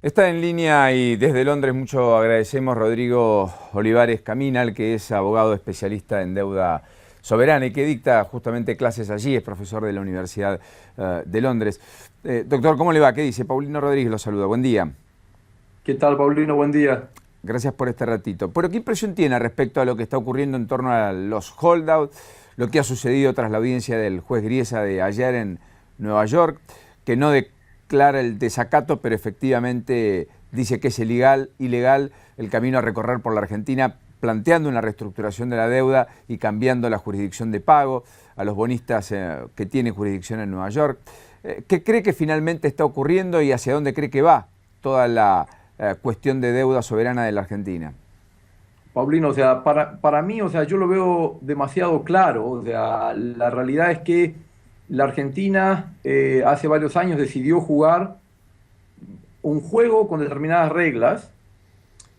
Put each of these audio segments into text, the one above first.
Está en línea y desde Londres mucho agradecemos Rodrigo Olivares Caminal, que es abogado especialista en deuda soberana y que dicta justamente clases allí, es profesor de la Universidad de Londres. Doctor, ¿cómo le va? ¿Qué dice? Paulino Rodríguez lo saluda. Buen día. ¿Qué tal, Paulino? Buen día. Gracias por este ratito. Pero ¿qué impresión tiene respecto a lo que está ocurriendo en torno a los holdouts, lo que ha sucedido tras la audiencia del juez Griesa de ayer en Nueva York, que no declara el desacato, pero efectivamente dice que es ilegal el camino a recorrer por la Argentina, planteando una reestructuración de la deuda y cambiando la jurisdicción de pago a los bonistas que tienen jurisdicción en Nueva York? ¿Qué cree que finalmente está ocurriendo y hacia dónde cree que va toda la cuestión de deuda soberana de la Argentina? Paulino, o sea, para mí, o sea, yo lo veo demasiado claro. O sea, la realidad es que la Argentina hace varios años decidió jugar un juego con determinadas reglas.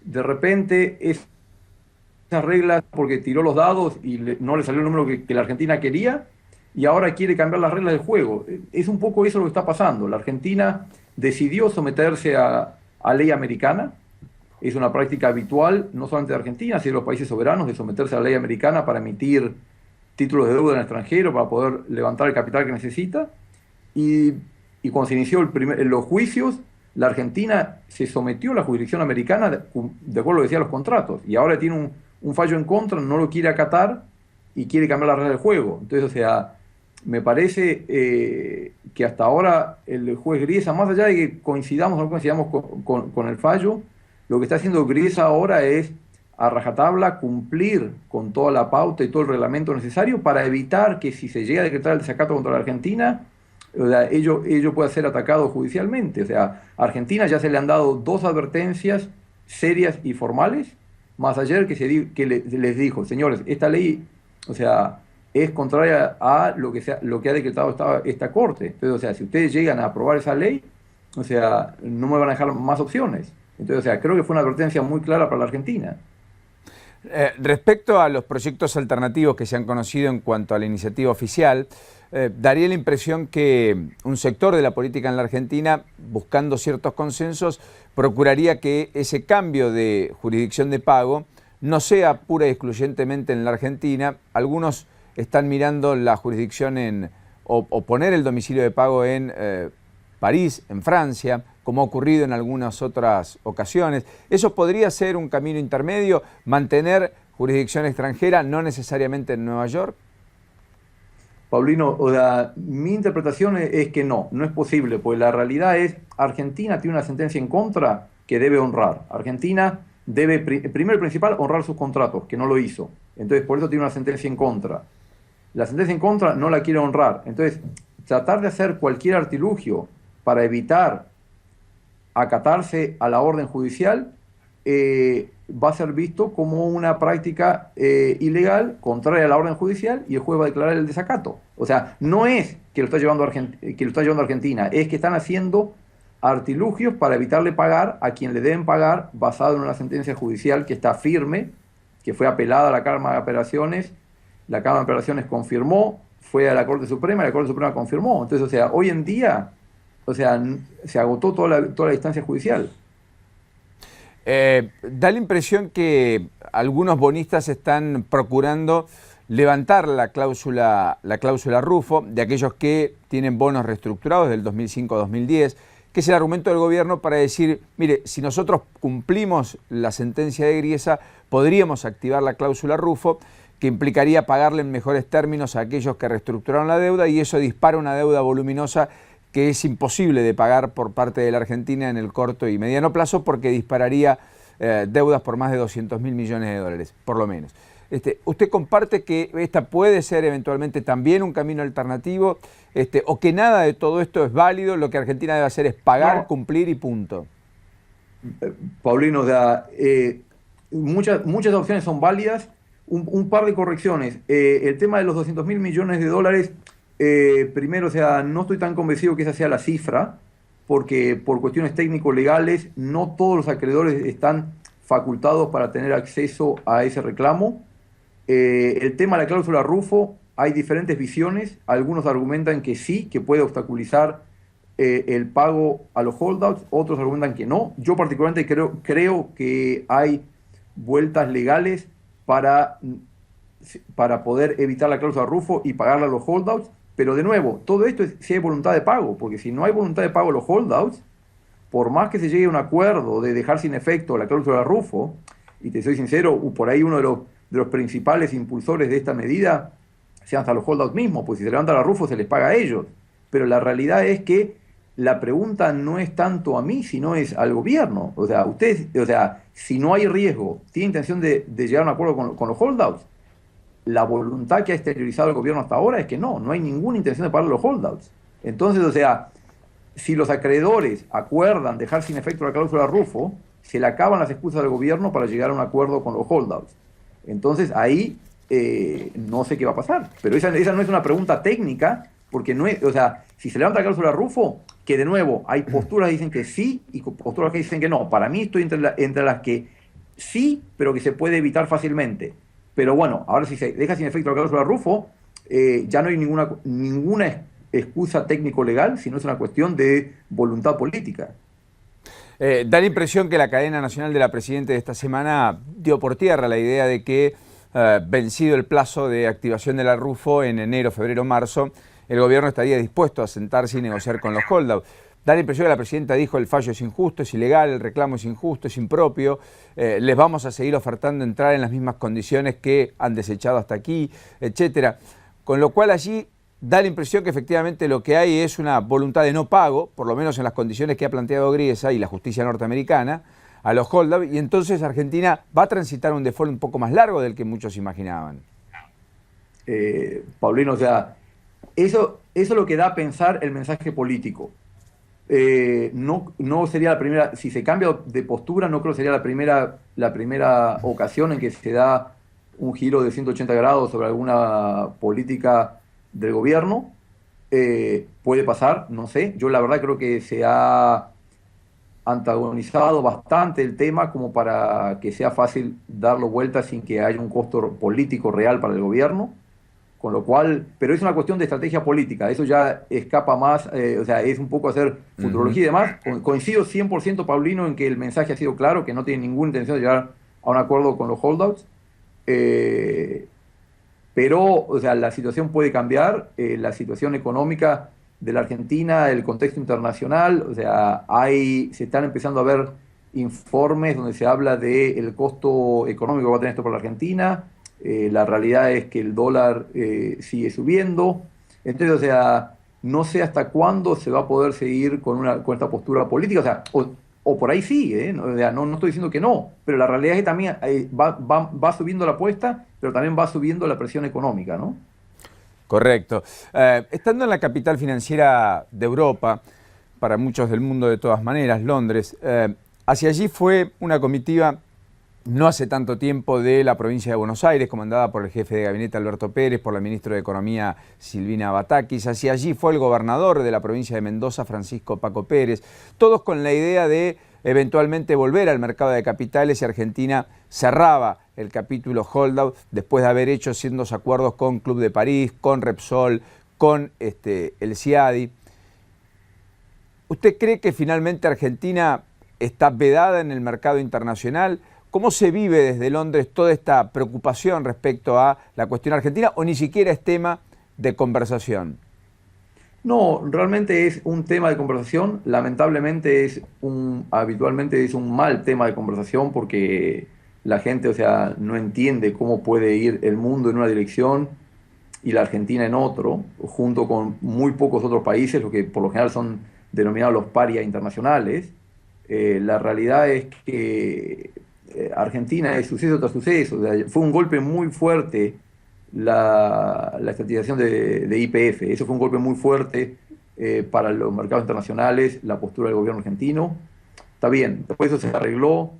De repente, esas reglas, porque tiró los dados y no le salió el número que la Argentina quería, y ahora quiere cambiar las reglas del juego. Es un poco eso lo que está pasando. La Argentina decidió someterse a ley americana. Es una práctica habitual, no solamente de Argentina, sino de los países soberanos, de someterse a la ley americana para emitir títulos de deuda en el extranjero, para poder levantar el capital que necesita. Y, y cuando se inició los juicios, la Argentina se sometió a la jurisdicción americana de acuerdo a lo que decían los contratos. Y ahora tiene un fallo en contra, no lo quiere acatar y quiere cambiar las reglas del juego. Entonces, o sea, me parece que hasta ahora el juez Griesa, más allá de que coincidamos o no coincidamos con el fallo, lo que está haciendo Griesa ahora es, a rajatabla, cumplir con toda la pauta y todo el reglamento necesario para evitar que, si se llega a decretar el desacato contra la Argentina, o sea, ello pueda ser atacado judicialmente. O sea, a Argentina ya se le han dado dos advertencias serias y formales, más ayer que les dijo: señores, esta ley, o sea, es contraria a lo que ha decretado esta Corte. Entonces, o sea, si ustedes llegan a aprobar esa ley, o sea, no me van a dejar más opciones. Entonces, o sea, creo que fue una advertencia muy clara para la Argentina. Respecto a los proyectos alternativos que se han conocido en cuanto a la iniciativa oficial, daría la impresión que un sector de la política en la Argentina, buscando ciertos consensos, procuraría que ese cambio de jurisdicción de pago no sea pura y excluyentemente en la Argentina. Algunos están mirando la jurisdicción o poner el domicilio de pago en París, en Francia, como ha ocurrido en algunas otras ocasiones. ¿Eso podría ser un camino intermedio, mantener jurisdicción extranjera, no necesariamente en Nueva York? Paulino, o sea, mi interpretación es que no es posible, pues la realidad es: Argentina tiene una sentencia en contra que debe honrar. Argentina debe, primero y principal, honrar sus contratos, que no lo hizo. Entonces, por eso tiene una sentencia en contra. La sentencia en contra no la quiere honrar. Entonces, tratar de hacer cualquier artilugio para evitar acatarse a la orden judicial va a ser visto como una práctica ilegal, contraria a la orden judicial, y el juez va a declarar el desacato. O sea, no es que lo está llevando a Argentina, es que están haciendo artilugios para evitarle pagar a quien le deben pagar, basado en una sentencia judicial que está firme, que fue apelada a la Cámara de Apelaciones. La Cámara de Apelaciones confirmó, fue a la Corte Suprema, y la Corte Suprema confirmó. Entonces, o sea, hoy en día, o sea, se agotó toda la instancia judicial. Da la impresión que algunos bonistas están procurando levantar la cláusula Rufo de aquellos que tienen bonos reestructurados del 2005-2010, que es el argumento del gobierno para decir: mire, si nosotros cumplimos la sentencia de Griesa, podríamos activar la cláusula Rufo, que implicaría pagarle en mejores términos a aquellos que reestructuraron la deuda, y eso dispara una deuda voluminosa que es imposible de pagar por parte de la Argentina en el corto y mediano plazo, porque dispararía deudas por más de 200.000 millones de dólares, por lo menos. ¿Usted comparte que esta puede ser eventualmente también un camino alternativo, o que nada de todo esto es válido, lo que Argentina debe hacer es pagar, No, cumplir y punto? Paulino, o sea, muchas opciones son válidas. Un par de correcciones. El tema de los 200.000 millones de dólares, primero, o sea, no estoy tan convencido que esa sea la cifra, porque por cuestiones técnico-legales no todos los acreedores están facultados para tener acceso a ese reclamo. El tema de la cláusula Rufo, hay diferentes visiones. Algunos argumentan que sí, que puede obstaculizar el pago a los holdouts, otros argumentan que no. Yo particularmente creo que hay vueltas legales para poder evitar la cláusula Rufo y pagarle a los holdouts, pero de nuevo, todo esto es si hay voluntad de pago, porque si no hay voluntad de pago a los holdouts, por más que se llegue a un acuerdo de dejar sin efecto la cláusula Rufo, y te soy sincero, por ahí uno de los principales impulsores de esta medida sean hasta los holdouts mismos, pues si se levanta la Rufo se les paga a ellos, pero la realidad es que la pregunta no es tanto a mí, sino es al gobierno. O sea, si no hay riesgo, tiene intención de llegar a un acuerdo con los holdouts, la voluntad que ha exteriorizado el gobierno hasta ahora es que no hay ninguna intención de pagar los holdouts. Entonces, o sea, si los acreedores acuerdan dejar sin efecto la cláusula Rufo, se le acaban las excusas del gobierno para llegar a un acuerdo con los holdouts. Entonces, ahí no sé qué va a pasar. Pero esa no es una pregunta técnica, porque no es, o sea, si se levanta la cláusula Rufo, que de nuevo hay posturas que dicen que sí y posturas que dicen que no. Para mí estoy entre las que sí, pero que se puede evitar fácilmente. Pero bueno, ahora si se deja sin efecto la cláusula Rufo, ya no hay ninguna excusa técnico-legal, sino es una cuestión de voluntad política. Da la impresión que la cadena nacional de la Presidente de esta semana dio por tierra la idea de que, vencido el plazo de activación de la Rufo en enero, febrero, marzo, el gobierno estaría dispuesto a sentarse y negociar con los holdouts. Da la impresión que la Presidenta dijo el fallo es injusto, es ilegal, el reclamo es injusto, es impropio, les vamos a seguir ofertando entrar en las mismas condiciones que han desechado hasta aquí, etcétera. Con lo cual allí da la impresión que efectivamente lo que hay es una voluntad de no pago, por lo menos en las condiciones que ha planteado Griesa y la justicia norteamericana, a los holdouts, y entonces Argentina va a transitar un default un poco más largo del que muchos imaginaban. Paulino, o sea, eso es lo que da a pensar el mensaje político. No sería la primera, si se cambia de postura, no creo que sería la primera ocasión en que se da un giro de 180 grados sobre alguna política del gobierno. Puede pasar, no sé. Yo la verdad creo que se ha antagonizado bastante el tema como para que sea fácil darlo vuelta sin que haya un costo político real para el gobierno. Con lo cual, pero es una cuestión de estrategia política, eso ya escapa más, o sea, es un poco hacer futurología y demás. Coincido 100%, Paulino, en que el mensaje ha sido claro, que no tiene ninguna intención de llegar a un acuerdo con los holdouts, pero, o sea, la situación puede cambiar, la situación económica de la Argentina, el contexto internacional, o sea, se están empezando a ver informes donde se habla del costo económico que va a tener esto para la Argentina. La realidad es que el dólar sigue subiendo. Entonces, o sea, no sé hasta cuándo se va a poder seguir con esta postura política. O sea, o por ahí sí, o sea, no estoy diciendo que no, pero la realidad es que también va subiendo la apuesta, pero también va subiendo la presión económica, ¿no? Correcto. Estando en la capital financiera de Europa, para muchos del mundo de todas maneras, Londres, hacia allí fue una comitiva no hace tanto tiempo de la provincia de Buenos Aires, comandada por el jefe de gabinete Alberto Pérez, por la ministra de Economía Silvina Batakis. Hacia allí fue el gobernador de la provincia de Mendoza, Francisco Paco Pérez, todos con la idea de eventualmente volver al mercado de capitales, y Argentina cerraba el capítulo holdout después de haber hecho sendos acuerdos con Club de París, con Repsol, con el CIADI. ¿Usted cree que finalmente Argentina está vedada en el mercado internacional? ¿Cómo se vive desde Londres toda esta preocupación respecto a la cuestión argentina, o ni siquiera es tema de conversación? No, realmente es un tema de conversación. Lamentablemente habitualmente es un mal tema de conversación porque la gente, o sea, no entiende cómo puede ir el mundo en una dirección y la Argentina en otro, junto con muy pocos otros países, lo que por lo general son denominados los parias internacionales. La realidad es que Argentina es suceso tras suceso. O sea, fue un golpe muy fuerte la estatización de YPF. Eso fue un golpe muy fuerte para los mercados internacionales, la postura del gobierno argentino. Está bien, después eso se arregló,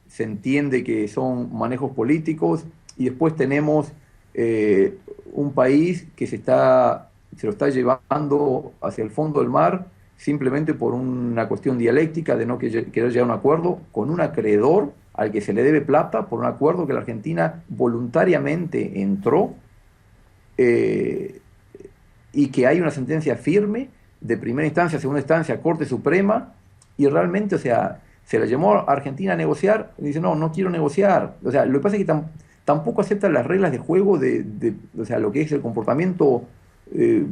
se entiende que son manejos políticos, y después tenemos un país que se lo está llevando hacia el fondo del mar simplemente por una cuestión dialéctica de no querer llegar a un acuerdo con un acreedor al que se le debe plata por un acuerdo que la Argentina voluntariamente entró, y que hay una sentencia firme de primera instancia, segunda instancia, Corte Suprema, y realmente, o sea, se la llamó a Argentina a negociar, y dice, no, no quiero negociar. O sea, lo que pasa es que tampoco aceptan las reglas de juego o sea, lo que es el comportamiento, eh,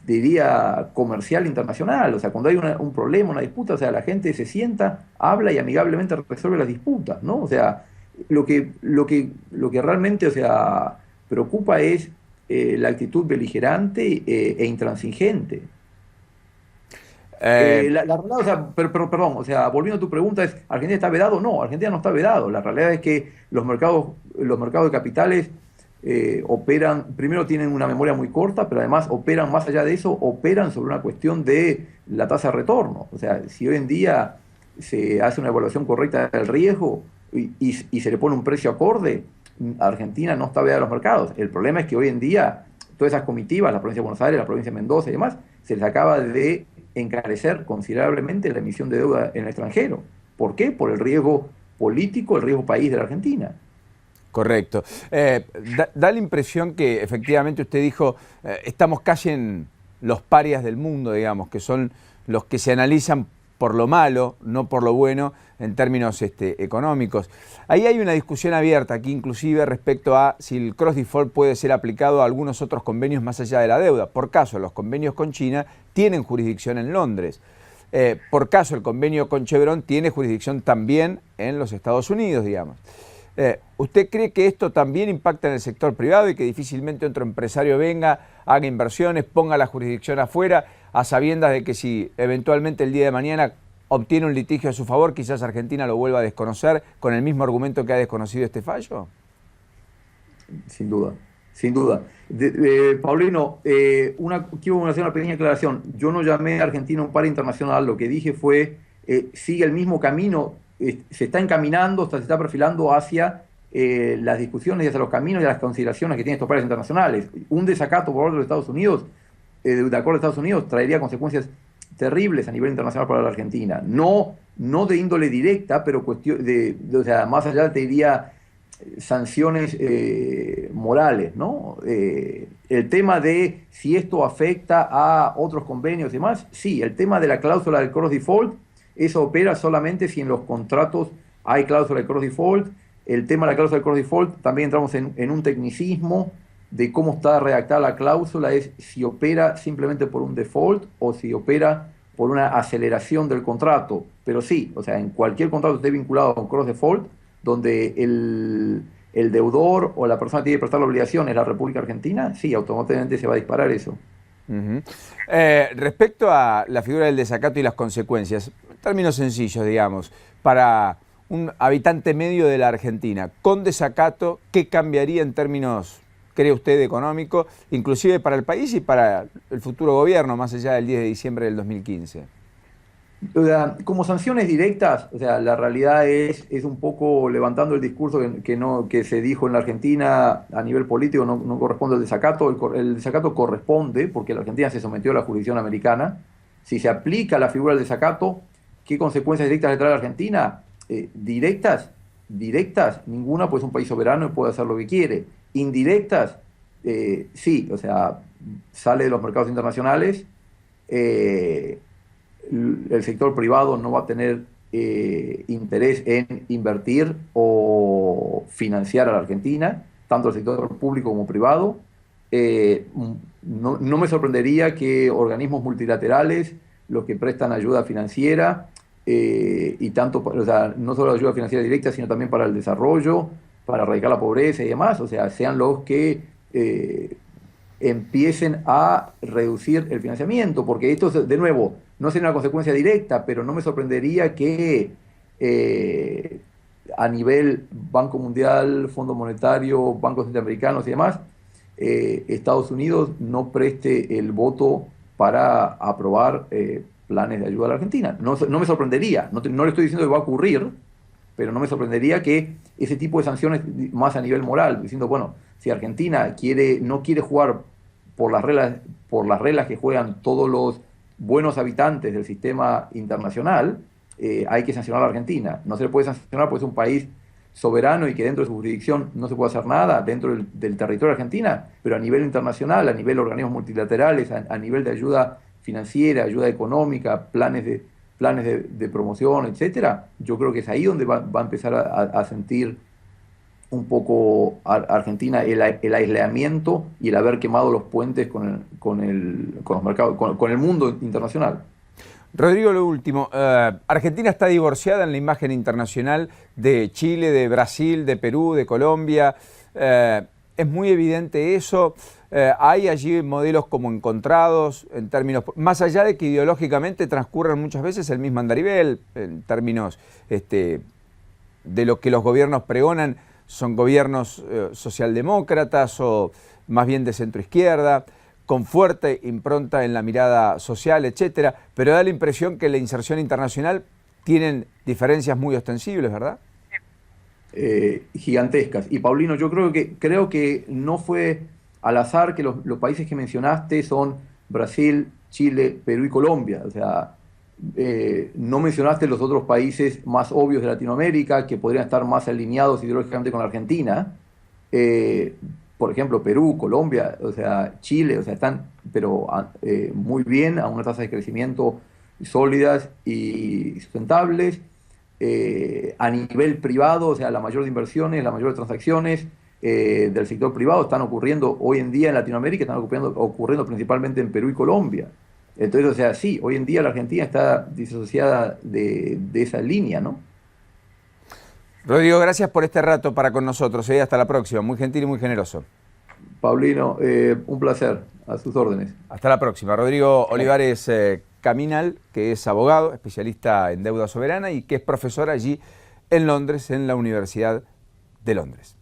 diría, comercial internacional. O sea, cuando hay un problema, una disputa, o sea, la gente se sienta, habla y amigablemente resuelve las disputas, ¿no? O sea, lo que realmente, o sea, preocupa es la actitud beligerante e intransigente. Eh, La realidad, o sea, perdón, o sea, volviendo a tu pregunta, es, ¿Argentina está vedado? No, Argentina no está vedado. La realidad es que los mercados de capitales operan, primero tienen una memoria muy corta, pero además operan más allá de eso, operan sobre una cuestión de la tasa de retorno. O sea, si hoy en día se hace una evaluación correcta del riesgo y se le pone un precio acorde, Argentina no está vedada a los mercados. El problema es que hoy en día todas esas comitivas, la provincia de Buenos Aires, la provincia de Mendoza y demás, se les acaba de encarecer considerablemente la emisión de deuda en el extranjero. ¿Por qué? Por el riesgo político, el riesgo país de la Argentina. Correcto. Da la impresión que efectivamente usted dijo, estamos casi en los parias del mundo, digamos, que son los que se analizan por lo malo, no por lo bueno, en términos económicos. Ahí hay una discusión abierta aquí, inclusive, respecto a si el cross default puede ser aplicado a algunos otros convenios más allá de la deuda. Por caso, los convenios con China tienen jurisdicción en Londres. Por caso, el convenio con Chevron tiene jurisdicción también en los Estados Unidos, digamos. ¿Usted cree que esto también impacta en el sector privado y que difícilmente otro empresario venga, haga inversiones, ponga la jurisdicción afuera, a sabiendas de que si eventualmente el día de mañana obtiene un litigio a su favor, quizás Argentina lo vuelva a desconocer con el mismo argumento que ha desconocido este fallo? Sin duda, sin duda. Paulino, quiero hacer una pequeña aclaración. Yo no llamé a Argentina un par internacional, lo que dije fue, sigue el mismo camino, se está encaminando, se está perfilando hacia las discusiones y hacia los caminos y las consideraciones que tienen estos pares internacionales. Un desacato por parte de los Estados Unidos, de acuerdo a Estados Unidos, traería consecuencias terribles a nivel internacional para la Argentina. No de índole directa, pero o sea, más allá te diría sanciones morales, ¿no? El tema de si esto afecta a otros convenios y demás, sí, el tema de la cláusula del cross default, eso opera solamente si en los contratos hay cláusula de cross default. El tema de la cláusula de cross default, también entramos en un tecnicismo de cómo está redactada la cláusula, es si opera simplemente por un default o si opera por una aceleración del contrato. Pero sí, o sea, en cualquier contrato que esté vinculado con cross default, donde el deudor o la persona que tiene que prestar la obligación es la República Argentina, sí, automáticamente se va a disparar eso. Uh-huh. Respecto a la figura del desacato y las consecuencias, en términos sencillos, digamos, para un habitante medio de la Argentina, con desacato, ¿qué cambiaría en términos, cree usted, económico, inclusive para el país y para el futuro gobierno, más allá del 10 de diciembre del 2015? O sea, como sanciones directas, o sea, la realidad es un poco levantando el discurso que se dijo en la Argentina a nivel político, no corresponde al desacato. El desacato corresponde porque la Argentina se sometió a la jurisdicción americana. Si se aplica la figura del desacato, ¿qué consecuencias directas le trae a la Argentina? Directas, ninguna, pues es un país soberano y puede hacer lo que quiere. Indirectas, sí, o sea, sale de los mercados internacionales. El sector privado no va a tener interés en invertir o financiar a la Argentina, tanto el sector público como privado. No me sorprendería que organismos multilaterales, los que prestan ayuda financiera, y tanto, o sea, no solo ayuda financiera directa, sino también para el desarrollo, para erradicar la pobreza y demás, o sea, sean los que empiecen a reducir el financiamiento, porque esto, de nuevo, no sería una consecuencia directa, pero no me sorprendería que a nivel Banco Mundial, Fondo Monetario, bancos centroamericanos y demás, Estados Unidos no preste el voto para aprobar planes de ayuda a la Argentina. No me sorprendería, no le estoy diciendo que va a ocurrir, pero no me sorprendería que ese tipo de sanciones más a nivel moral, diciendo, bueno, si Argentina no quiere jugar por las reglas que juegan todos los buenos habitantes del sistema internacional, hay que sancionar a la Argentina. No se le puede sancionar porque es un país soberano y que dentro de su jurisdicción no se puede hacer nada dentro del territorio de Argentina, pero a nivel internacional, a nivel de organismos multilaterales, a nivel de ayuda financiera, ayuda económica, planes de promoción, etcétera, yo creo que es ahí donde va a empezar a sentir un poco Argentina el aislamiento y el haber quemado los puentes con los mercados, con el mundo internacional. Rodrigo, lo último, Argentina está divorciada en la imagen internacional de Chile, de Brasil, de Perú, de Colombia. Es muy evidente eso. Hay allí modelos como encontrados, en términos, más allá de que ideológicamente transcurren muchas veces el mismo andarivel, en términos de lo que los gobiernos pregonan, son gobiernos socialdemócratas o más bien de centroizquierda, con fuerte impronta en la mirada social, etcétera, pero da la impresión que la inserción internacional tienen diferencias muy ostensibles, ¿verdad? Gigantescas. Y Paulino, yo creo que no fue al azar que los países que mencionaste son Brasil, Chile, Perú y Colombia. O sea, no mencionaste los otros países más obvios de Latinoamérica que podrían estar más alineados ideológicamente con la Argentina. Por ejemplo, Perú, Colombia, o sea, Chile, o sea, están pero muy bien, a una tasa de crecimiento sólidas y sustentables. A nivel privado, o sea, la mayor de inversiones, la mayor de transacciones del sector privado están ocurriendo hoy en día en Latinoamérica, están ocurriendo principalmente en Perú y Colombia. Entonces, o sea, sí, hoy en día la Argentina está disasociada de esa línea, ¿no? Rodrigo, gracias por este rato para con nosotros. Hasta la próxima. Muy gentil y muy generoso. Paulino, un placer. A sus órdenes. Hasta la próxima. Rodrigo Olivares Caminal, que es abogado, especialista en deuda soberana y que es profesor allí en Londres, en la Universidad de Londres.